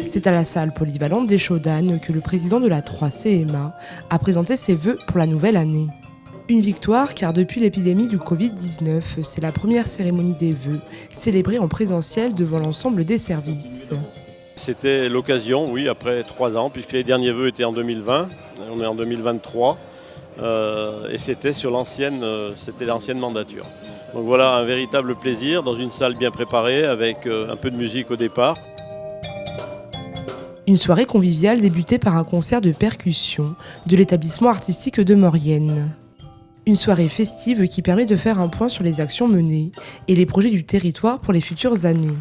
C'est à la salle polyvalente des Chaudanes que le président de la 3CMA a présenté ses vœux pour la nouvelle année. Une victoire car depuis l'épidémie du Covid-19, c'est la première cérémonie des vœux, célébrée en présentiel devant l'ensemble des services. C'était l'occasion, oui, après 3 ans, puisque les derniers vœux étaient en 2020, on est en 2023, et c'était sur l'ancienne mandature. Donc voilà, un véritable plaisir dans une salle bien préparée, avec un peu de musique au départ. Une soirée conviviale débutée par un concert de percussion de l'établissement artistique de Maurienne. Une soirée festive qui permet de faire un point sur les actions menées et les projets du territoire pour les futures années.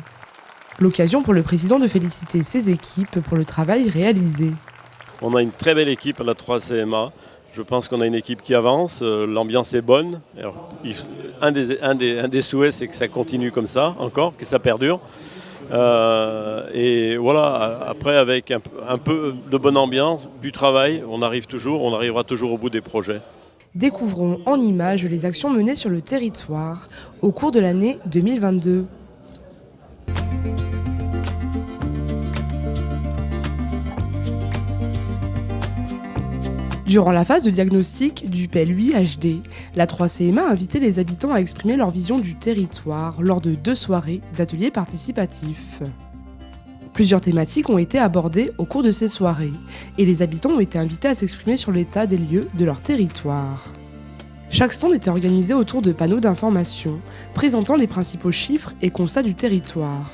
L'occasion pour le président de féliciter ses équipes pour le travail réalisé. On a une très belle équipe à la 3CMA. Je pense qu'on a une équipe qui avance, l'ambiance est bonne. Alors, un des souhaits, c'est que ça continue comme ça encore, que ça perdure. Et voilà, après avec un peu de bonne ambiance, du travail, on arrivera toujours au bout des projets. Découvrons en images les actions menées sur le territoire au cours de l'année 2022. Durant la phase de diagnostic du PLUI HD, la 3CMA a invité les habitants à exprimer leur vision du territoire lors de 2 soirées d'ateliers participatifs. Plusieurs thématiques ont été abordées au cours de ces soirées et les habitants ont été invités à s'exprimer sur l'état des lieux de leur territoire. Chaque stand était organisé autour de panneaux d'information présentant les principaux chiffres et constats du territoire.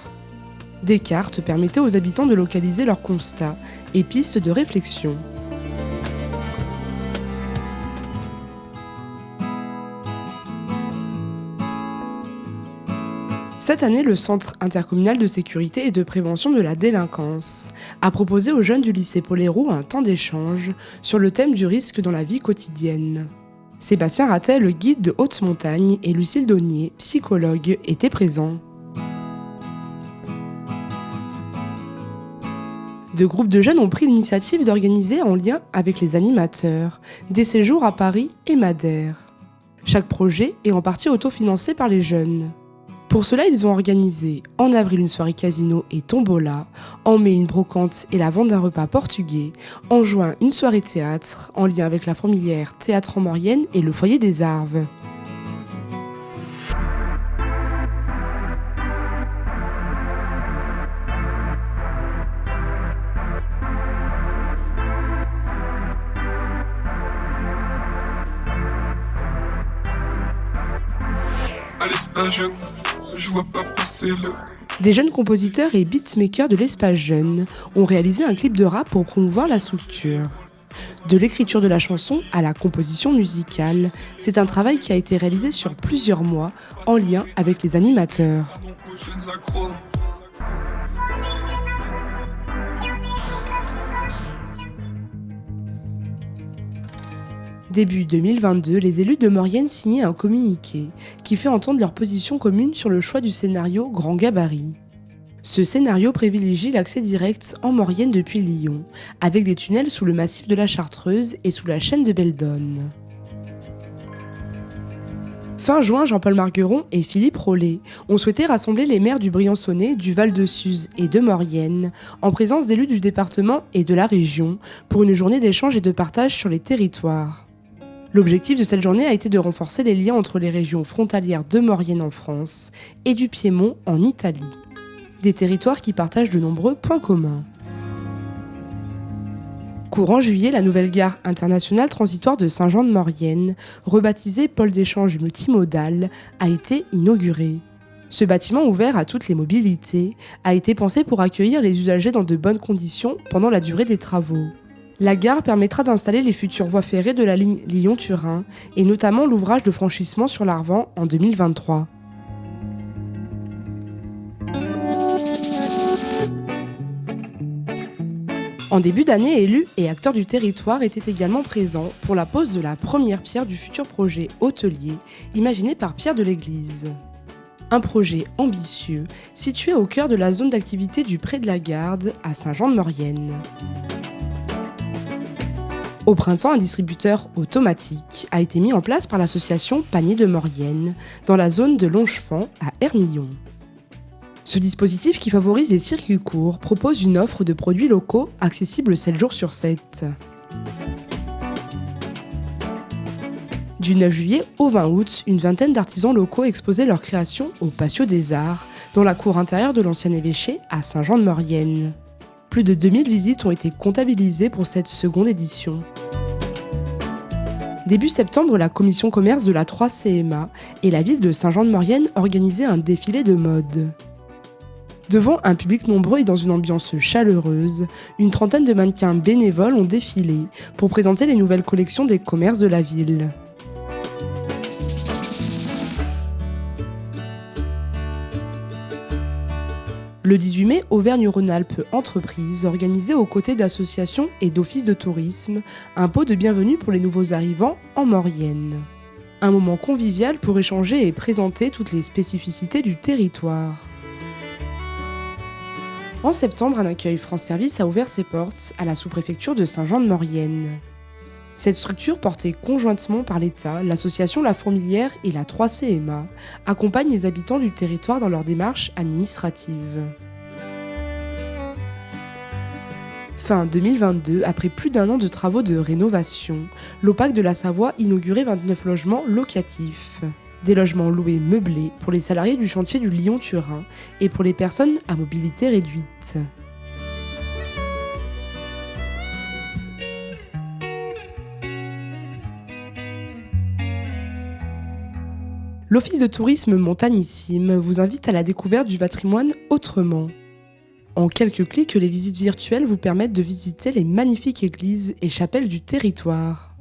Des cartes permettaient aux habitants de localiser leurs constats et pistes de réflexion. Cette année, le Centre intercommunal de sécurité et de prévention de la délinquance a proposé aux jeunes du lycée Paul-Héroult un temps d'échange sur le thème du risque dans la vie quotidienne. Sébastien Ratet, le guide de haute montagne, et Lucille Daunier, psychologue, étaient présents. 2 groupes de jeunes ont pris l'initiative d'organiser, en lien avec les animateurs, des séjours à Paris et Madère. Chaque projet est en partie autofinancé par les jeunes. Pour cela, ils ont organisé en avril une soirée casino et tombola, en mai une brocante et la vente d'un repas portugais, en juin une soirée théâtre, en lien avec la fourmilière Théâtre en Maurienne et le foyer des Arves. À l'espace jeune, je vois pas passer le... Des jeunes compositeurs et beatmakers de l'espace jeune ont réalisé un clip de rap pour promouvoir la structure. De l'écriture de la chanson à la composition musicale, c'est un travail qui a été réalisé sur plusieurs mois en lien avec les animateurs. Début 2022, les élus de Maurienne signaient un communiqué qui fait entendre leur position commune sur le choix du scénario grand gabarit. Ce scénario privilégie l'accès direct en Maurienne depuis Lyon, avec des tunnels sous le massif de la Chartreuse et sous la chaîne de Beldonne. Fin juin, Jean-Paul Margueron et Philippe Rollet ont souhaité rassembler les maires du Briançonnais, du Val-de-Suse et de Maurienne, en présence d'élus du département et de la région, pour une journée d'échange et de partage sur les territoires. L'objectif de cette journée a été de renforcer les liens entre les régions frontalières de Maurienne en France et du Piémont en Italie. Des territoires qui partagent de nombreux points communs. Courant juillet, la nouvelle gare internationale transitoire de Saint-Jean-de-Maurienne, rebaptisée pôle d'échange multimodal, a été inaugurée. Ce bâtiment ouvert à toutes les mobilités a été pensé pour accueillir les usagers dans de bonnes conditions pendant la durée des travaux. La gare permettra d'installer les futures voies ferrées de la ligne Lyon-Turin et notamment l'ouvrage de franchissement sur l'Arvan en 2023. En début d'année, élus et acteurs du territoire étaient également présents pour la pose de la première pierre du futur projet hôtelier imaginé par Pierre de l'Église. Un projet ambitieux situé au cœur de la zone d'activité du Pré de la Garde à Saint-Jean-de-Maurienne. Au printemps, un distributeur automatique a été mis en place par l'association Panier de Maurienne dans la zone de Longefant à Hermillon. Ce dispositif qui favorise les circuits courts propose une offre de produits locaux accessible 7 jours sur 7. Du 9 juillet au 20 août, une vingtaine d'artisans locaux exposaient leurs créations au Patio des Arts, dans la cour intérieure de l'ancien évêché à Saint-Jean-de-Maurienne. Plus de 2000 visites ont été comptabilisées pour cette seconde édition. Début septembre, la commission commerce de la 3CMA et la ville de Saint-Jean-de-Maurienne organisaient un défilé de mode. Devant un public nombreux et dans une ambiance chaleureuse, une trentaine de mannequins bénévoles ont défilé pour présenter les nouvelles collections des commerces de la ville. Le 18 mai, Auvergne-Rhône-Alpes Entreprises organisait aux côtés d'associations et d'offices de tourisme un pot de bienvenue pour les nouveaux arrivants en Maurienne. Un moment convivial pour échanger et présenter toutes les spécificités du territoire. En septembre, un accueil France Service a ouvert ses portes à la sous-préfecture de Saint-Jean-de-Maurienne. Cette structure, portée conjointement par l'État, l'association La Fourmilière et la 3CMA, accompagne les habitants du territoire dans leurs démarches administratives. Fin 2022, après plus d'un an de travaux de rénovation, l'OPAC de la Savoie inaugurait 29 logements locatifs. Des logements loués meublés pour les salariés du chantier du Lyon-Turin et pour les personnes à mobilité réduite. L'Office de tourisme Montagnissime vous invite à la découverte du patrimoine autrement. En quelques clics, les visites virtuelles vous permettent de visiter les magnifiques églises et chapelles du territoire.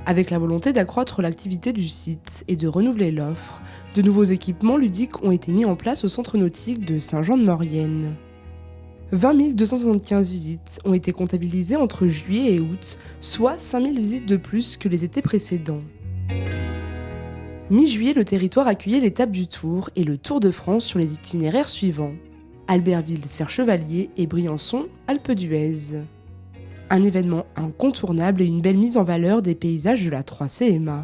Avec la volonté d'accroître l'activité du site et de renouveler l'offre, de nouveaux équipements ludiques ont été mis en place au centre nautique de Saint-Jean-de-Maurienne. 20 275 visites ont été comptabilisées entre juillet et août, soit 5000 visites de plus que les étés précédents. Mi-juillet, le territoire accueillait l'étape du Tour et le Tour de France sur les itinéraires suivants: Albertville-Serre-Chevalier et Briançon-Alpe d'Huez. Un événement incontournable et une belle mise en valeur des paysages de la 3CMA.